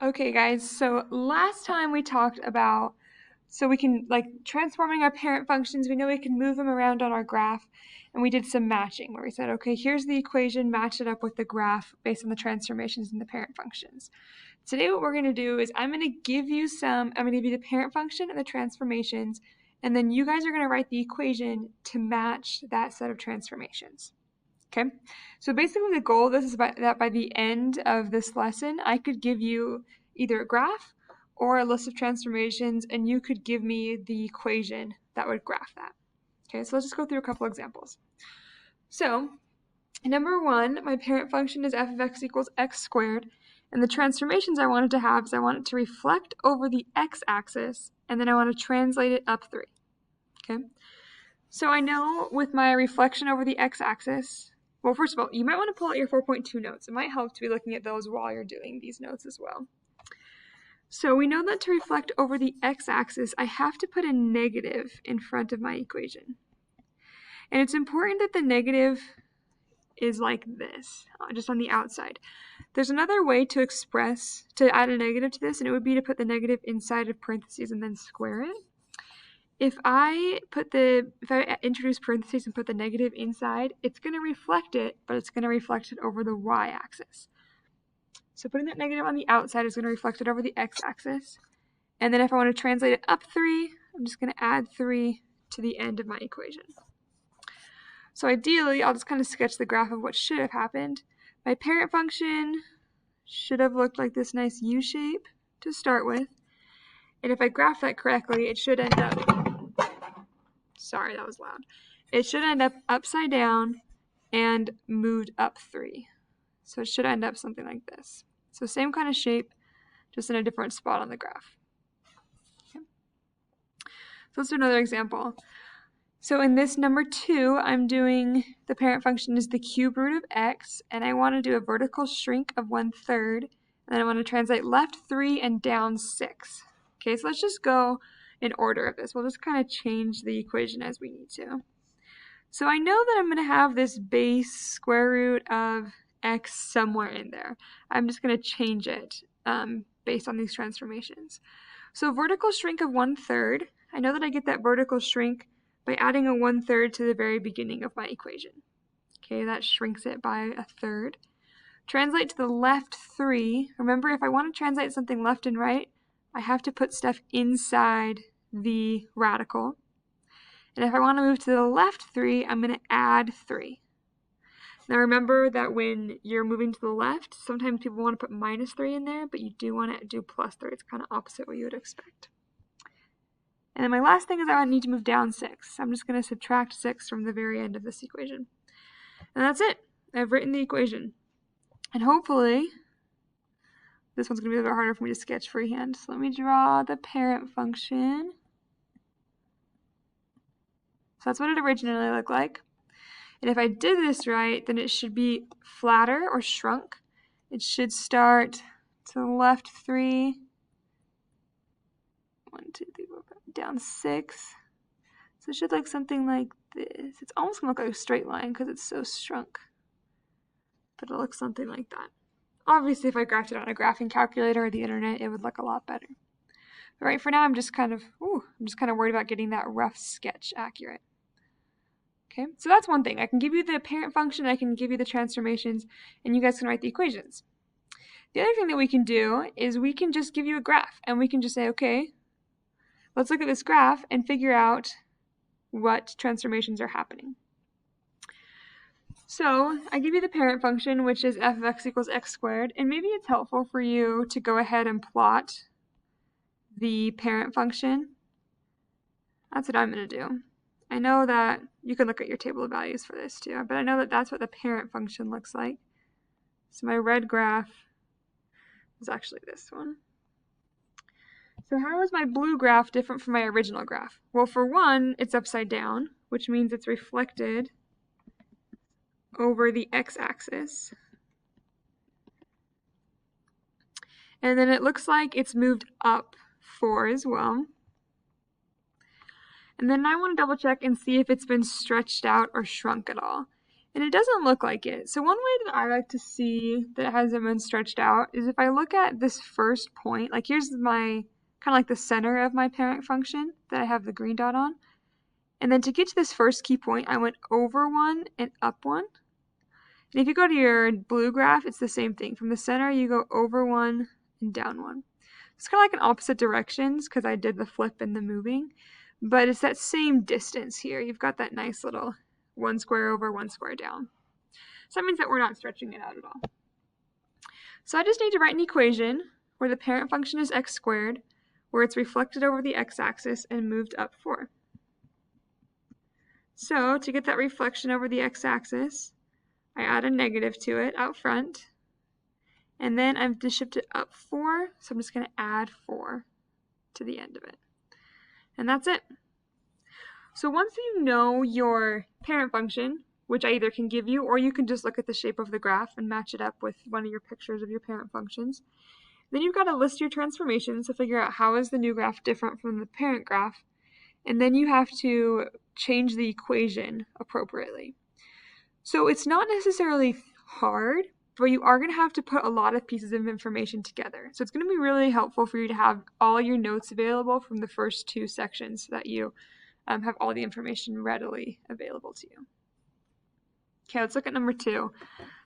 Okay, guys, so last time we talked about, so we can, transforming our parent functions, we know we can move them around on our graph, and we did some matching where we said, okay, here's the equation, match it up with the graph based on the transformations in the parent functions. Today what we're going to do is I'm going to give you the parent function and the transformations, and then you guys are going to write the equation to match that set of transformations. Okay, so basically the goal of this is that by the end of this lesson, I could give you either a graph or a list of transformations, and you could give me the equation that would graph that. Okay, so let's just go through a couple examples. So, number one, my parent function is f of x equals x squared, and the transformations I wanted to have is I want it to reflect over the x-axis, and then I want to translate it up 3. Okay, so I know with my reflection over the x-axis, well, first of all, you might want to pull out your 4.2 notes. It might help to be looking at those while you're doing these notes as well. So we know that to reflect over the x-axis, I have to put a negative in front of my equation. And it's important that the negative is like this, just on the outside. There's another way to add a negative to this, and it would be to put the negative inside of parentheses and then square it. If I introduce parentheses and put the negative inside, it's going to reflect it, but it's going to reflect it over the y-axis. So putting that negative on the outside is going to reflect it over the x-axis. And then if I want to translate it up 3, I'm just going to add 3 to the end of my equation. So ideally, I'll just kind of sketch the graph of what should have happened. My parent function should have looked like this nice U shape to start with. And if I graph that correctly, it should end up... Sorry, that was loud. It should end up upside down and moved up 3. So it should end up something like this. So same kind of shape, just in a different spot on the graph. Okay. So let's do another example. So in this number 2, I'm doing the parent function is the cube root of x, and I want to do a vertical shrink of 1/3, and then I want to translate left 3 and down 6. Okay, so let's just go in order of this. We'll just kind of change the equation as we need to. So I know that I'm going to have this base square root of x somewhere in there. I'm just going to change it based on these transformations. So vertical shrink of 1/3, I know that I get that vertical shrink by adding a 1/3 to the very beginning of my equation. Okay, that shrinks it by 1/3. Translate to the left 3. Remember, if I want to translate something left and right, I have to put stuff inside the radical. And if I want to move to the left 3, I'm going to add 3. Now remember that when you're moving to the left, sometimes people want to put -3 in there, but you do want to do +3. It's kind of opposite what you would expect. And then my last thing is I need to move down 6. I'm just going to subtract 6 from the very end of this equation. And that's it. I've written the equation. And hopefully, this one's going to be a bit harder for me to sketch freehand. So let me draw the parent function. So that's what it originally looked like. And if I did this right, then it should be flatter or shrunk. It should start to the left 3. 1, 2, 3, 4, 5, down 6. So it should look something like this. It's almost going to look like a straight line because it's so shrunk. But it looks something like that. Obviously, if I graphed it on a graphing calculator or the internet, it would look a lot better. But right for now, I'm just kind of worried about getting that rough sketch accurate. Okay, so that's one thing. I can give you the parent function, I can give you the transformations, and you guys can write the equations. The other thing that we can do is we can just give you a graph, and we can just say, okay, let's look at this graph and figure out what transformations are happening. So I give you the parent function, which is f of x equals x squared, and maybe it's helpful for you to go ahead and plot the parent function. That's what I'm going to do. I know that you can look at your table of values for this too, but I know that that's what the parent function looks like. So my red graph is actually this one. So how is my blue graph different from my original graph? Well, for one, it's upside down, which means it's reflected over the x-axis. And then it looks like it's moved up 4 as well. And then I want to double check and see if it's been stretched out or shrunk at all. And it doesn't look like it. So one way that I like to see that it hasn't been stretched out is if I look at this first point, like here's my, kind of like the center of my parent function that I have the green dot on. And then to get to this first key point, I went over one and up one. And if you go to your blue graph, it's the same thing. From the center, you go over one and down one. It's kind of like in opposite directions because I did the flip and the moving, but it's that same distance here. You've got that nice little one square over, one square down. So that means that we're not stretching it out at all. So I just need to write an equation where the parent function is x squared, where it's reflected over the x-axis and moved up 4. So to get that reflection over the x-axis, I add a negative to it out front, and then I've just shifted up 4, so I'm just going to add 4 to the end of it. And that's it. So once you know your parent function, which I either can give you or you can just look at the shape of the graph and match it up with one of your pictures of your parent functions, then you've got to list your transformations to figure out how is the new graph different from the parent graph, and then you have to change the equation appropriately. So it's not necessarily hard, but you are going to have to put a lot of pieces of information together. So it's going to be really helpful for you to have all your notes available from the first 2 sections so that you have all the information readily available to you. Okay, let's look at number 2.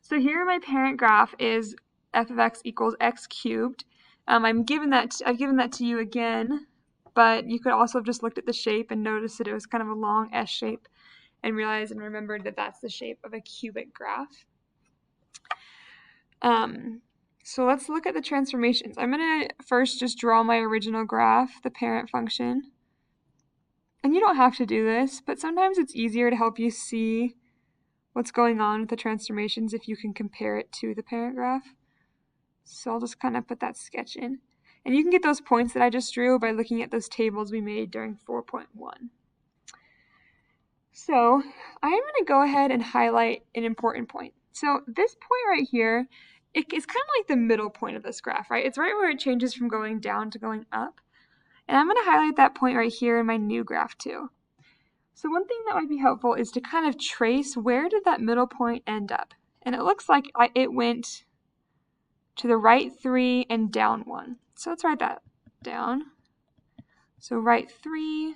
So here my parent graph is f of x equals x cubed. I've given that to you again, but you could also have just looked at the shape and noticed that it was kind of a long S shape and realized and remembered that that's the shape of a cubic graph. So let's look at the transformations. I'm going to first just draw my original graph, the parent function. And you don't have to do this, but sometimes it's easier to help you see what's going on with the transformations if you can compare it to the parent graph. So I'll just kind of put that sketch in. And you can get those points that I just drew by looking at those tables we made during 4.1. So I'm going to go ahead and highlight an important point. So this point right here, it's kind of like the middle point of this graph, right? It's right where it changes from going down to going up. And I'm going to highlight that point right here in my new graph too. So one thing that might be helpful is to kind of trace where did that middle point end up. And it looks like it went to the right 3 and down 1. So let's write that down. So right 3,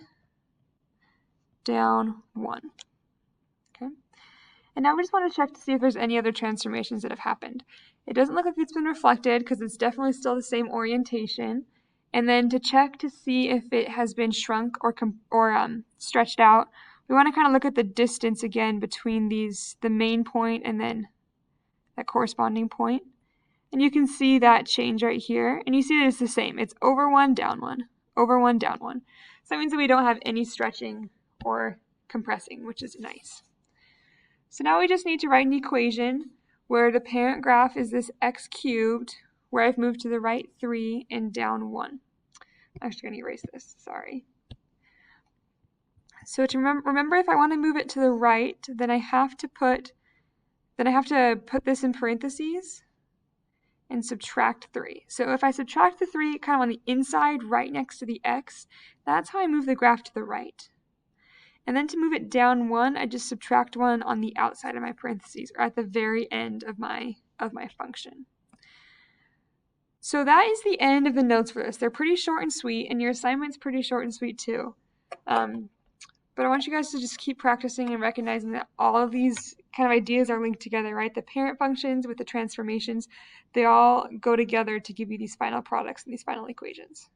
down 1. Okay. And now we just want to check to see if there's any other transformations that have happened. It doesn't look like it's been reflected because it's definitely still the same orientation. And then to check to see if it has been shrunk or stretched out, we want to kind of look at the distance again between the main point and then that corresponding point. And you can see that change right here. And you see that it's the same. It's over 1, down 1, over 1, down 1. So that means that we don't have any stretching or compressing, which is nice. So now we just need to write an equation where the parent graph is this x cubed, where I've moved to the right 3 and down 1. I'm actually going to erase this, sorry. So to remember if I want to move it to the right, then I have to put this in parentheses and subtract 3. So if I subtract the 3 kind of on the inside right next to the x, that's how I move the graph to the right. And then to move it down 1, I just subtract 1 on the outside of my parentheses, or at the very end of my function. So that is the end of the notes for this. They're pretty short and sweet, and your assignment's pretty short and sweet too. But I want you guys to just keep practicing and recognizing that all of these kind of ideas are linked together, right? The parent functions with the transformations, they all go together to give you these final products and these final equations.